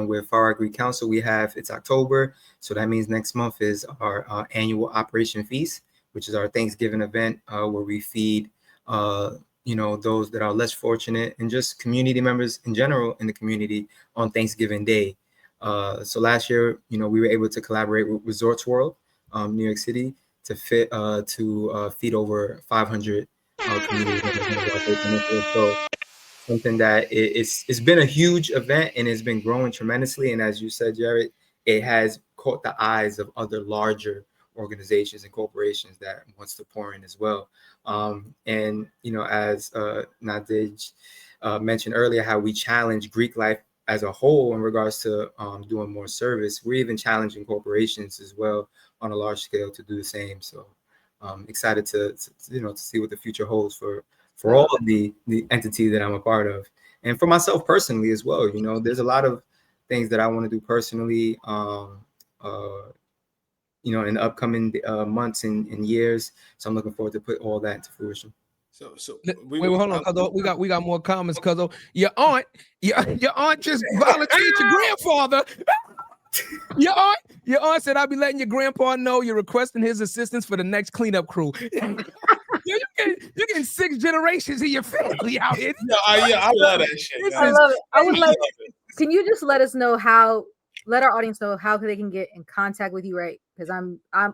along with Far Agri Council, it's October, so that means next month is our annual Operation Feast, which is our Thanksgiving event where we feed those that are less fortunate and just community members in general in the community on Thanksgiving Day. So last year, we were able to collaborate with Resorts World, New York City, to feed over 500 community members. So something that it's been a huge event and it's been growing tremendously. And as you said, Jared, it has caught the eyes of other larger organizations and corporations that wants to pour in as well. And as Nadej mentioned earlier, how we challenge Greek life as a whole in regards to doing more service. We're even challenging corporations as well on a large scale to do the same. So excited to see what the future holds for all of the entities that I'm a part of, and for myself personally as well. There's a lot of things that I want to do personally, in the upcoming months and years. So I'm looking forward to put all that into fruition. So wait, hold on, Cuzzo. We got more comments, Cuzzo. Your aunt just volunteered your grandfather. Your aunt said, "I'll be letting your grandpa know you're requesting his assistance for the next cleanup crew." You're getting 6 generations of your family out here. Yeah, I love that shit. I love it. I would like. Can you just let us know let our audience know how they can get in contact with you, right? Because I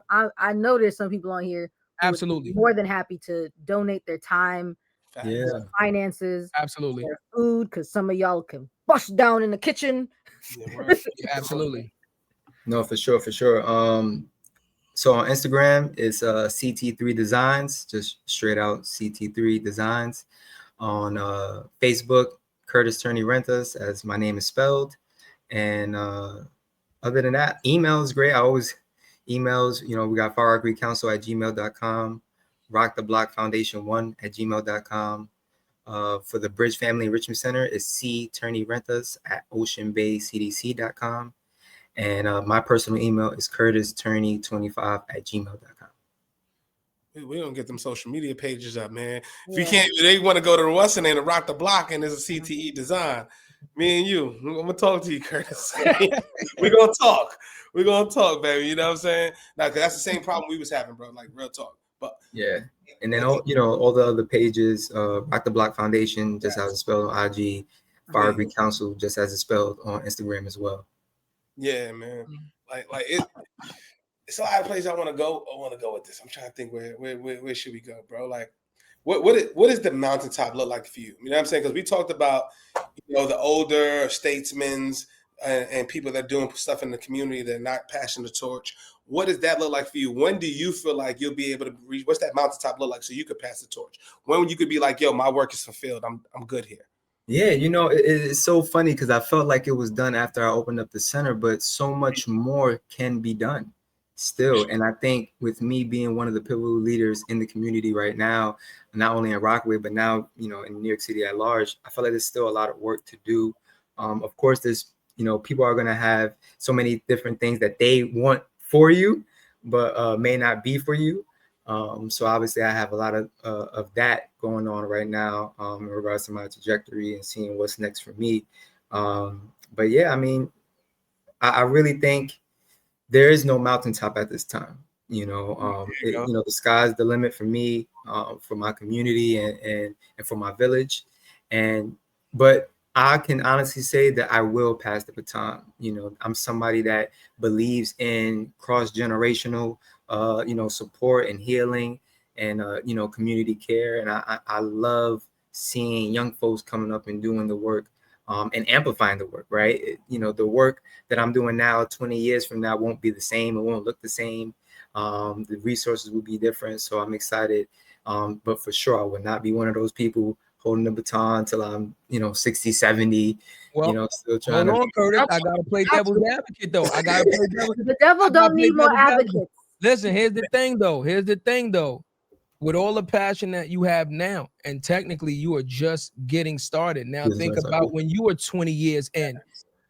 know there's some people on here absolutely more than happy to donate their time, their finances, absolutely, their food, because some of y'all can bust down in the kitchen. Yeah, absolutely. No, for sure. So on Instagram, it's CT3 Designs, just straight out CT3 Designs. On Facebook, Curtis Turney Rentas, as my name is spelled. And other than that, email is great. I always emails, we got faragrecouncil@gmail.com, Rock the Block Foundation 1@gmail.com. For the Bridge Family Enrichment Center, it's cturneyrentas@oceanbaycdc.com. And my personal email is curtisturney25@gmail.com. We don't get them social media pages up, man. If you can't, they want to go to what's the name to Rock the Block, and there's a CTE design. Me and you, I'm gonna talk to you, Curtis. We're gonna talk. We're gonna talk, baby. You know what I'm saying? Now, because that's the same problem we was having, bro. Like real talk. But yeah, and then all the other pages, Rock the Block Foundation, just as it's spelled on IG, Far Agri Council, just as it's spelled on Instagram as well. Yeah, man. Like it's a lot of places I want to go. I want to go with this. I'm trying to think where should we go, bro? Like, what does the mountaintop look like for you? You know what I'm saying? Because we talked about the older statesmen and people that are doing stuff in the community that are not passing the torch. What does that look like for you? When do you feel like you'll be able to reach? What's that mountaintop look like so you could pass the torch? When you could be like, yo, my work is fulfilled. I'm good here. Yeah, it's so funny because I felt like it was done after I opened up the center, but so much more can be done still. And I think with me being one of the pivotal leaders in the community right now, not only in Rockaway, but now, in New York City at large, I feel like there's still a lot of work to do. Of course, there's, people are going to have so many different things that they want for you, but may not be for you. So obviously I have a lot of that going on right now in regards to my trajectory and seeing what's next for me. But yeah, I mean, I really think there is no mountaintop at this time. The sky's the limit for me, for my community and for my village. But I can honestly say that I will pass the baton. I'm somebody that believes in cross-generational support and healing and, community care. And I love seeing young folks coming up and doing the work and amplifying the work, right? The work that I'm doing now, 20 years from now, won't be the same. It won't look the same. The resources will be different. So I'm excited. But for sure, I would not be one of those people holding the baton until I'm, 60, 70, still trying to. Curtis, I got to play devil's advocate, though. I got to play devil's The devil don't need more advocates. Listen, here's the thing, though. With all the passion that you have now, and technically you are just getting started. Now think about when you were 20 years in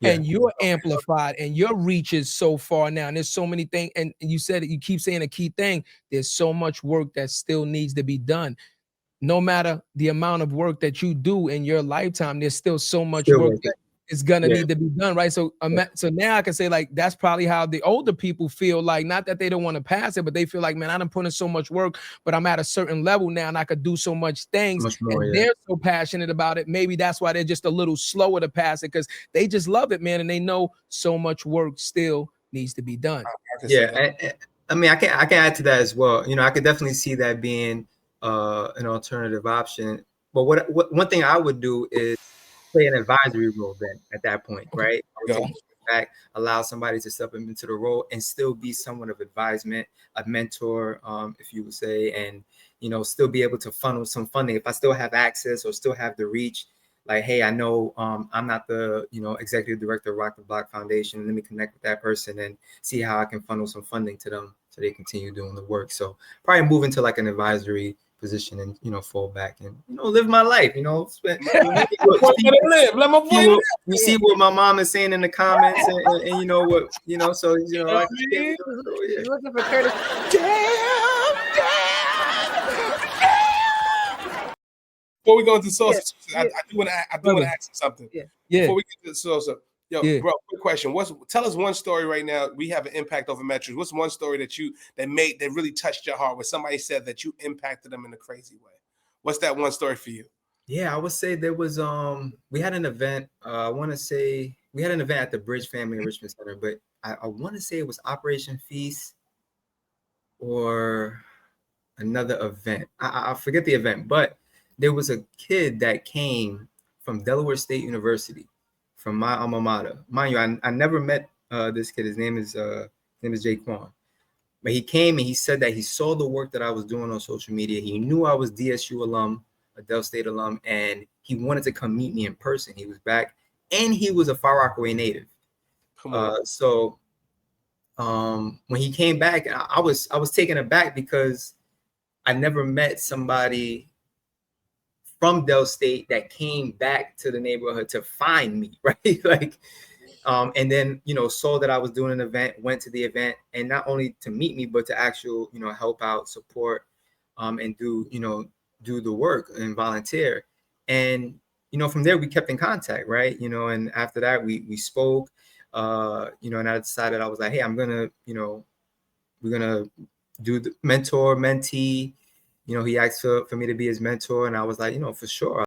and you're amplified and your reach is so far now. And there's so many things. And you said it, you keep saying a key thing. There's so much work that still needs to be done. No matter the amount of work that you do in your lifetime, there's still so much work. it's gonna need to be done, right? So so now I can say like that's probably how the older people feel, like not that they don't want to pass it, but they feel like, man, I done put in so much work, but I'm at a certain level now and I could do so much things, much more, and they're so passionate about it. Maybe that's why they're just a little slower to pass it, because they just love it, man, and they know so much work still needs to be done. Yeah, I mean, I can add to that as well. You know, I could definitely see that being an alternative option. But what one thing I would do is play an advisory role then at that point, right? I would take a step back, allow somebody to step into the role and still be someone of advisement, a mentor, if you would say, and, you know, still be able to funnel some funding. If I still have access or still have the reach, like, hey, I know I'm not the, you know, executive director of Rock the Block Foundation. Let me connect with that person and see how I can funnel some funding to them so they continue doing the work. So probably move into like an advisory position and, you know, fall back and, you know, live my life, you know. You see what my mom is saying in the comments and you know what, you know, so, you know, she's looking for Curtis. Before we go into sauce, I do want to ask you something. Before we get to sauce, bro, quick question. Tell us one story right now. We have an impact over metrics. What's one story that really touched your heart, where somebody said that you impacted them in a crazy way? What's that one story for you? Yeah, I would say there was we had an event. I want to say we had an event at the Bridge Family Enrichment Center, but I want to say it was Operation Feast or another event. I forget the event, but there was a kid that came from Delaware State University, from my alma mater. Mind you, I never met this kid. His name is Jaquan. But he came and he said that he saw the work that I was doing on social media. He knew I was DSU alum, a Del State alum, and he wanted to come meet me in person. He was back, and he was a Far Rockaway native. So when he came back, I was taken aback because I never met somebody from Del State that came back to the neighborhood to find me, right? Like, and then, you know, saw that I was doing an event, went to the event, and not only to meet me, but to actually, you know, help out, support, and do the work and volunteer. And, you know, from there we kept in contact, right? You know, and after that we spoke, you know, and I decided, I was like, hey, I'm gonna, you know, we're gonna do the mentor mentee. You know, he asked for me to be his mentor, and I was like, you know, for sure.